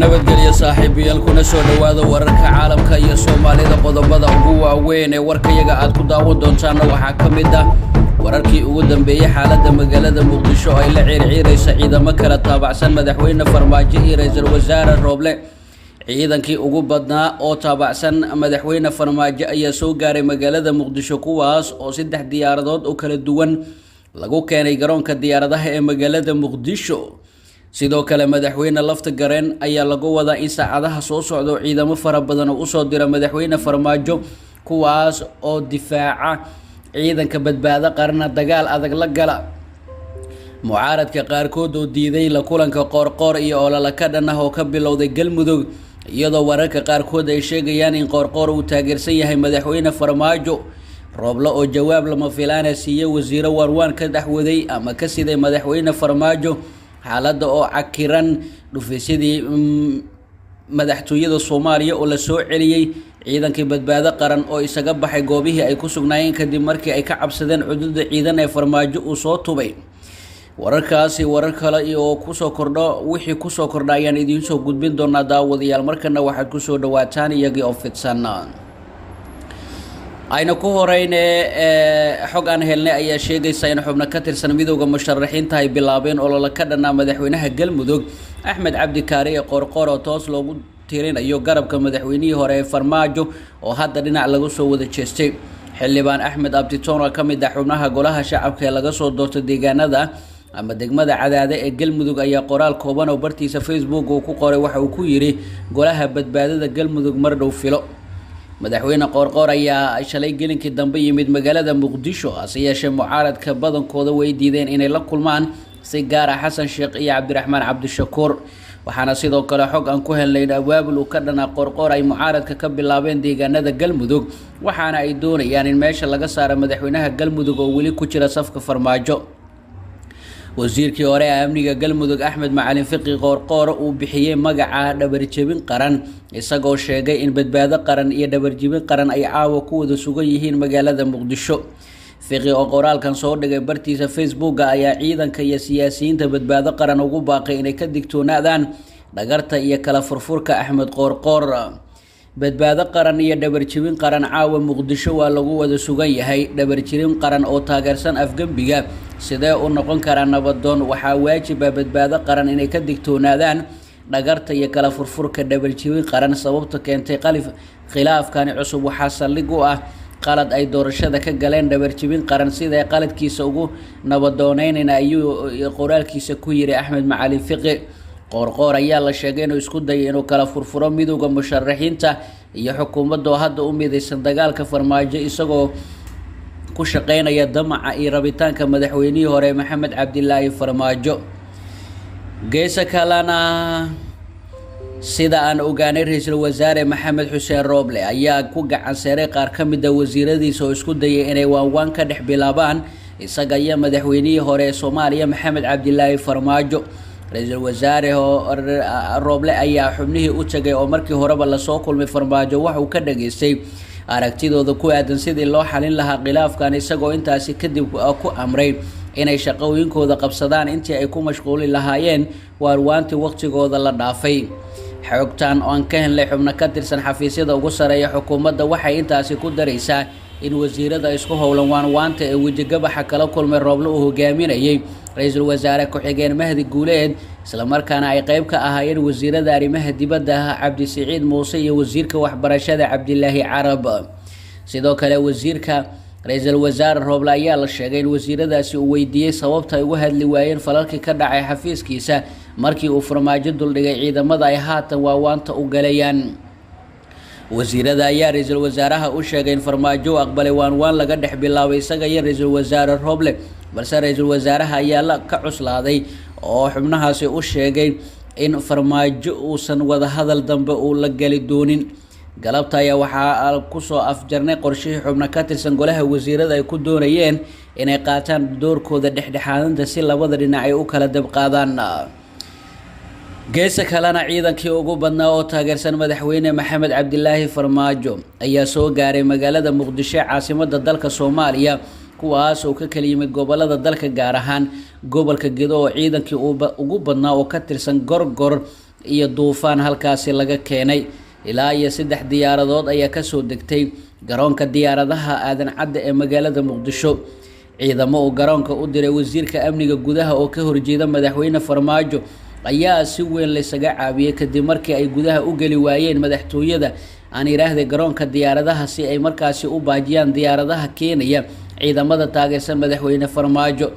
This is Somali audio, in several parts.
nabadgelyo saaxiibayaal kuna soo dhawaada wararka caalamka iyo Soomaalida qodobada ugu waaweyn ee warkayaga aad ku daawan doontaan waxaa kamid ah wararkii ugu dambeeyay xaaladda magaalada Muqdisho ay la ciirciiraysa ciidamo kala taabacsan madaxweyne Farmaajo iyo ra'iisul wasaare Roble ciidankii ugu badnaa oo taabacsan madaxweyne Farmaajo ayaa soo gaaray magaalada Muqdisho kuwaas oo 3 diyaaradood oo kala duwan lagu keenay garoonka diyaaradaha ee magaalada Muqdisho sidoo kale madaxweyne lafta gareen ayaa lagu wadaa in saacadaha soo socdo ciidamo fara badan oo soo dira madaxweyne Farmaajo kuwaas oo difaaca ciidanka badbaado qarna dagaal adag la gala mucaaradka qaarkood oo diiday la kulanka qoorqoor iyo olala ka dhan ah oo ka bilowday galmudug iyadoo wararka qaarkood ay sheegayaan in qoorqoor uu taageersan yahay madaxweyne Farmaajo Roble oo jawaab lama filaan ah siiyay wasiiro warwaan ka dhaxwaday ama ka siday madaxweyne Farmaajo xaaladda oo cakiran dhufaysadii madaxtooyada Soomaaliya oo la soo celiyay ciidankii badbaado qaran oo isaga baxay goobihii ay ku sugnaayeen kadib markii ay ka cabsadeen xuduudda ciidan ee Farmaajo uu soo tubay wararkaasi warar kale oo ku soo kordho wixii ku soo kordhayaan idin soo gudbin doona daawadayaal markana waxaad ku soo dhawaataan iyagii oo fidsan ayna ku horeyne xog aan helnay ayaa sheegaysa in xubno ka tirsan midowga musharaxiinta ay bilaabeen olole ka dhanaa madaxweynaha galmudug Axmed Cabdi Kaari ee qoorqoor oo toos loogu tirinayo garabka madaxweynihii hore ee Farmaajo oo hadda dhinac lagu soo wada jeestay xildhibaan Axmed Abdi Toona ka mid ah xubnaha golaha shacabka ee laga soo doortay deegaanada ama degmada Cadaade ee galmudug ayaa qoraal kooban oo bartiisa Facebook uu ku qoray waxa uu ku yiri golaha badbaadada galmudug mar dhow filo madaxweyne qoorqoor ayaa shalay gelinkii dambe yimid magaalada Muqdisho asiyeeshe mucaaradka badankooda way diideen inay la kulmaan si gaar ah Xasan Sheekh iyo Cabdiraxmaan Cabdishakuur waxaana sidoo kale xog aan ku helnay abaabul uu ka dhana qoorqoor ay mucaaradka ka bilaabeen deegaanada galmudug waxaana ay doonayaan in meesha laga saaro madaxweynaha galmudug oo wali ku jira safka Farmaajo wasiirkii hore ee amniga galmudug Axmed Macalin Fiqi qoorqoor uu bixiyay magaca dhabarjabin qaran isagoo sheegay in badbaado qaran iyo dhabarjabin qaran ay caawa ku wada sugan yihiin magaalada Muqdisho Fiqi oo qoraalkan soo dhigay bartiisa Facebook ayaa ciidanka iyo siyaasiyiinta badbaado qaran ugu baaqay inay ka digtoonaadaan dhagarta iyo kala furfurka Axmed qoorqoor badbaado qaran iyo dhabarjabin qaran caawa Muqdisho waa lagu wada sugan yahay dhabarjabin qaran oo taageersan afgambiga sidee u noqon kara nabadoon waxaa waajib ah badbaado qaran inay ka digtoonaadaan dhagarta iyo kala furfurka dhabarjabin qaran sababta keentay khilaafkan cusub waxaa saldhig u ah qalad ay doorashada ka galeen dhabarjabin qaran sida qaladkiisa ugu nabadooneynayna ayuu qoraalkiisa ku yiri Axmed Macalin Fiqi qoorqoor ayaa la sheegay inuu isku dayay inuu kala furfuro midowga musharaxiinta iyo xukuumadda hadda u midaysan dagaalka Farmaajo isagoo ku shaqeynaya damaca iyo rabitaanka madaxweynihii hore Maxamed Cabdilaahi Farmaajo geesa kalena sida aan ogaanay ra'iisul wasaare Maxamed Xuseen Roble ayaa ku gacan saaray qaar ka mid ah wasiiradiisa oo isku dayay inay waan ka dhex bilaabaan isaga iyo madaxweynihii hore ee Soomaaliya Maxamed Cabdilaahi Farmaajo ra'iisul wasaare Roble ayaa xubnihii u tagay oo markii horeba la soo kulmay Farmaajo waxa uu ka dhageystay aragtidooda ku aadan sidii loo xalin lahaa khilaafkan isagoo intaasi kadib ku amray inay shaqooyinkooda qabsadaan intii ay ku mashquuli lahaayeen waarwaantii waqtigooda la dhaafay xogtan oo aan ka helnay xubno ka tirsan xafiisyada ugu sareeya xukuumadda waxay intaasi ku daraysaa in wasiirada isku howlan waanta ee wajigabaxa kala kulmay Roble uu hogaaminayay ra'iisul wasaare ku-xigeen Mahdi Guuleed isla markaana ay qayb ka ahaayeen wasiirada arrimaha dibadda Cabdi Siciid Muuse iyo wasiirka waxbarashada Cabdilaahi Carab sidoo kale wasiirka ra'iisul wasaare Roble ayaa la sheegay in wasiiradaasi uu weydiiyay sababta ay uga hadli waayeen falalkii ka dhacay xafiiskiisa markii uu Farmaajo duldhigay ciidamada ay haatan waanta u galayaan wasiirada ayaa ra'iisul wasaaraha u sheegay in Farmaajo aqbalay waan laga dhex bilaabay isaga iyo ra'iisul wasaare Roble balse ra'iisul wasaaraha ayaa la ka cuslaaday oo xubnahaasi u sheegay in Farmaajo uusan wada hadal dambe uu la gali doonin galabta ayaa waxaa ku soo afjarnay qorshihii xubno ka tirsan golaha wasiirada ay ku doonayeen inay qaataan doorkooda dhexdhexaadinta si labada dhinac ay u kala dab qaadaan geesa kalena ciidankii ugu badnaa oo taageersan madaxweyne Maxamed Cabdilaahi Farmaajo ayaa soo gaaray magaalada Muqdisho caasimadda dalka Soomaaliya kuwaas oo ka kala yimid gobolada dalka gaar ahaan gobolka Gedo oo ciidankii ugu badnaa oo ka tirsan gorgor iyo duufaan halkaasi laga keenay. ilaa iyo 3 diyaaradood ayaa kasoo degtay garoonka diyaaradaha aadan cadde ee magaalada Muqdisho. ciidamo oo garoonka u diray wasiirka amniga gudaha oo ka horjeeda madaxweyne Farmaajo ayaa si weyn la isaga caabiyay kadib markii ay gudaha u gali waayeen madaxtooyada aan iraahday garoonka diyaaradaha si ay markaasi u baajiyaan diyaaradaha Kenya ciidamada taageersan madaxweyne Farmaajo.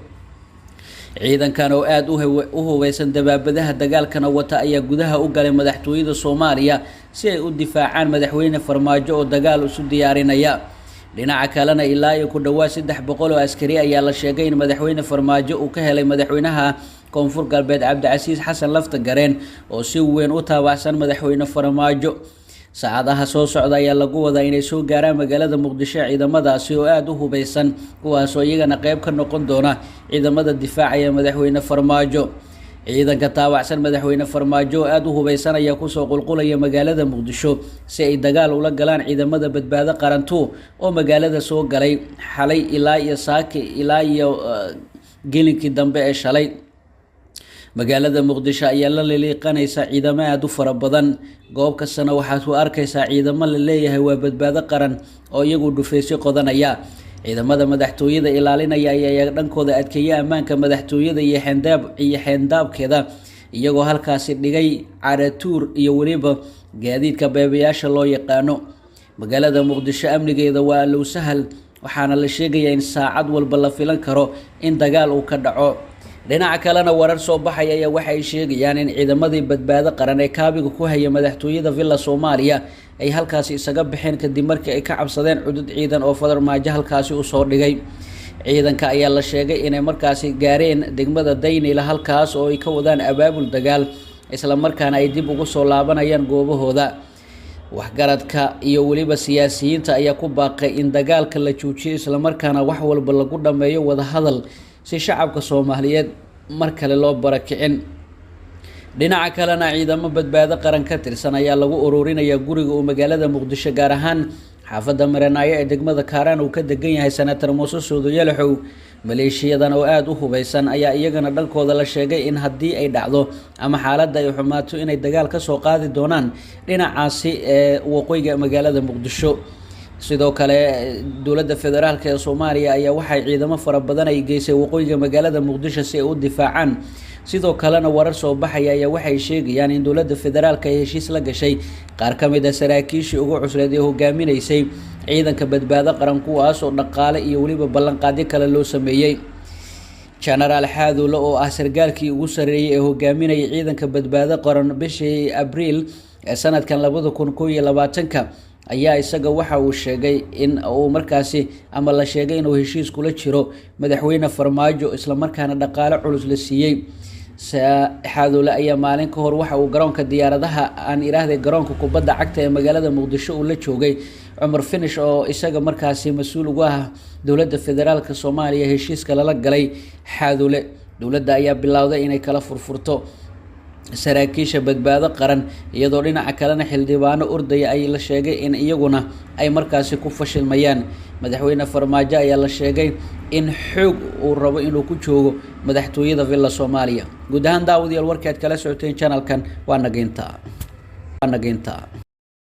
ciidankan oo aad u hubeysan dabaabadaha dagaalkana wata ayaa gudaha u galay madaxtooyada Soomaaliya si ay u difaacaan madaxweyne Farmaajo oo dagaal isu diyaarinaya. dhinaca kalena ilaa iyo ku dhawaad 300 oo askari ayaa la sheegay in madaxweyne Farmaajo uu ka helay madaxweynaha Koonfur Galbeed Cabdicasiis Xasan Laftagareen oo si weyn u taabacsan madaxweyne Farmaajo. saacadaha soo socda ayaa lagu wadaa inay soo gaaraan magaalada Muqdisho ciidamadaasi oo aad u hubeysan kuwaas oo iyagana qayb ka noqon doona ciidamada difaacaya madaxweyne Farmaajo. ciidanka taabacsan madaxweyne Farmaajo aad u hubeysan ayaa ku soo qulqulaya magaalada Muqdisho si ay dagaal ula galaan ciidamada badbaado qarantu oo magaalada soo galay xalay ilaa iyo saaki ilaa iyo gelinkii dambe ee shalay. magaalada Muqdisho ayaa la leeqanaysa ciidamo aad u fara badan. goob kastana waxaad ku arkaysaa ciidamo la leeyahay waa badbaado qaran oo iyagu dhufeysyo qodanaya. ciidamada madaxtooyada ilaalinaya ayaa dhankooda adkeeyay ammaanka madaxtooyada iyo xeendabkeeda iyagoo halkaasi dhigay caratuur iyo waliba gaadiidka beebayaasha loo yaqaano. magaalada Muqdisho amnigeeda waa low sahal waxaana la sheegayaa in saacad walba la filan karo in dagaal uu ka dhaco. dhinaca kalena warar soo baxay ayaa waxay sheegayaan in ciidamadii badbaado qaran ee kaabiga ku haya madaxtooyada Villa Soomaaliya ay halkaasi isaga bixeen kadib markii ay ka cabsadeen cudud ciidan oo Farmaajo halkaasi u soo dhigay. ciidanka ayaa la sheegay inay markaasi gaareen degmada Daynila halkaas oo ay ka wadaan abaabul dagaal isla markaana ay dib ugu soo laabanayaan goobahooda. waxgaradka iyo waliba siyaasiyiinta ayaa ku baaqay in dagaalka la joojiyo isla markaana wax walba lagu dhameeyo wada hadal si shacabka Soomaaliyeed mar kale loo barakicin. dhinaca kalena ciidamo badbaado qaran ka tirsan ayaa lagu ururinayaa guriga oo magaalada Muqdisho gaar ahaan xaafadda Maranaayo ee degmada Kaaraan uu ka degan yahay Senator Muuse Suudo Yalaxow. maleeshiyadan oo aad u hubeysan ayaa iyagana dhankooda la sheegay in haddii ay dhacdo ama xaaladda ay xumaato inay dagaal ka soo qaadi doonaan dhinacaasi ee waqooyiga magaalada Muqdisho. sidoo kale dowladda federaalka ee Soomaaliya ayaa waxay ciidamo fara badan ay geysay waqooyiga magaalada Muqdisho si ay u difaacaan. sidoo kalena warar soo baxaya ayaa waxay sheegayaan in dowladda federaalka ay heshiis la gashay qaar ka mid ah saraakiishii ugu cusleed ee hogaaminaysay ciidanka badbaado qaran kuwaas oo dhaqaale iyo waliba ballanqaadyo kale loo sameeyay. General Xaadulo oo ah sargaalkii ugu sareeyay ee hogaaminayay ciidanka badbaado qaran bishii Abriil ee sanadkan 2021 ayaa isaga waxa uu sheegay in uu markaasi ama la sheegay inuu heshiis kula jiro madaxweyne Farmaajo isla markaana dhaqaale culus la siiyay. Xaadulo ayaa maalin ka hor waxa uu garoonka diyaaradaha aan iraahday garoonka kubadda cagta ee magaalada Muqdisho uu la joogay Cumar Finish oo isaga markaasi mas'uul uga ah dowladda federaalka Soomaaliya heshiiska lala galay Xaadulo. dowladda ayaa bilowday inay kala furfurto saraakiisha badbaado qaran iyadoo dhinaca kalena xildhibaano ordaya ay la sheegay in iyaguna ay markaasi ku fashilmayaan. madaxweyne Farmaajo ayaa la sheegay in xoog uu rabo inuu ku joogo madaxtooyada Villa Soomaaliya. guud ahaan daawadayaal warkaad kala socoteen channelkan waa nageynta